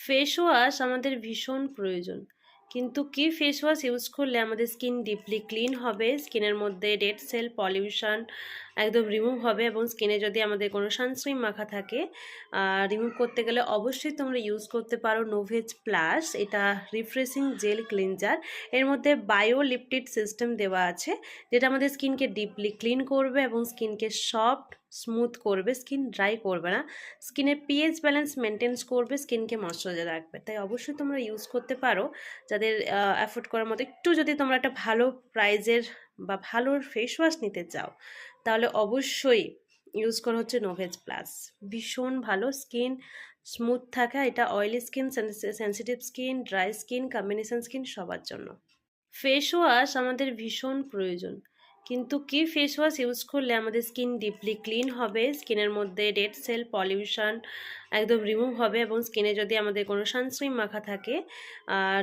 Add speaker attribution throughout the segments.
Speaker 1: Face wash আমাদের ভীষণ প্রয়োজন। কিন্তু কি ফেস ওয়াশ ইউজ করলে আমাদের স্কিন ডিপলি ক্লিন হবে, স্কিনের মধ্যে ডেড সেল পলিউশন একদম রিমুভ হবে এবং স্কিনে যদি আমাদের কোনো সানস্ক্রিন মাখা থাকে রিমুভ করতে গেলে অবশ্যই তোমরা ইউজ করতে পারো নোভেজ প্লাস। এটা রিফ্রেশিং জেল ক্লিনজার। এর মধ্যে বায়ো লিপটিড সিস্টেম দেওয়া আছে, যেটা আমাদের স্কিনকে ডিপলি ক্লিন করবে এবং স্কিনকে সফট স্মুথ করবে, স্কিন ড্রাই করবে না, স্কিনের পিএইচ ব্যালেন্স মেনটেন্স করবে, স্কিনকে ময়শ্চারাইজার রাখবে। তাই অবশ্যই তোমরা ইউজ করতে পারো। যাদের অ্যাফোর্ড করার মতো একটু যদি তোমরা একটা ভালো প্রাইজের বা ভালো ফেস ওয়াশ নিতে চাও, তাহলে অবশ্যই ইউজ করা হচ্ছে নোভেজ প্লাস। ভীষণ ভালো, স্কিন স্মুথ থাকা, এটা oily skin, sensitive skin, dry skin, combination skin সবার জন্য ফেস ওয়াশ আমাদের ভীষণ প্রয়োজন। কিন্তু কি ফেস ওয়াশ ইউজ করলে আমাদের স্কিন ডিপলি ক্লিন হবে, স্কিনের মধ্যে ডেড সেল পলিউশন একদম রিমুভ হবে এবং স্কিনে যদি আমাদের কোনো সানস্ক্রিন মাখা থাকে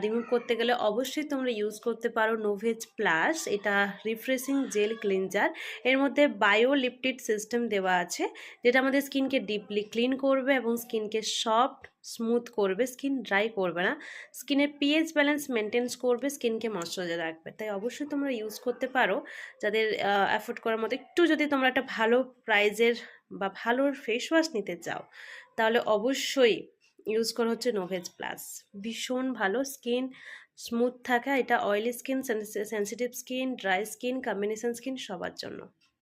Speaker 1: রিমুভ করতে গেলে অবশ্যই তোমরা ইউজ করতে পারো নোভেজ প্লাস। এটা রিফ্রেশিং জেল ক্লিনজার। এর মধ্যে বায়ো লিপটিড সিস্টেম দেওয়া আছে, যেটা আমাদের স্কিনকে ডিপলি ক্লিন করবে এবং স্কিনকে সফট স্মুথ করবে, স্কিন ড্রাই করবে না, স্কিনের পিএইচ ব্যালেন্স মেনটেন্স করবে, স্কিনকে ময়শ্চারাইজার রাখবে। তাই অবশ্যই তোমরা ইউজ করতে পারো। যাদের অ্যাফোর্ড করার মতো একটু যদি তোমরা একটা ভালো প্রাইজের বা ভালো ফেস ওয়াশ নিতে চাও, তাহলে অবশ্যই ইউজ করা হচ্ছে নোভেজ প্লাস। ভীষণ ভালো, স্কিন স্মুথ থাকা, এটা oily skin, sensitive skin, dry skin, combination skin সবার জন্য।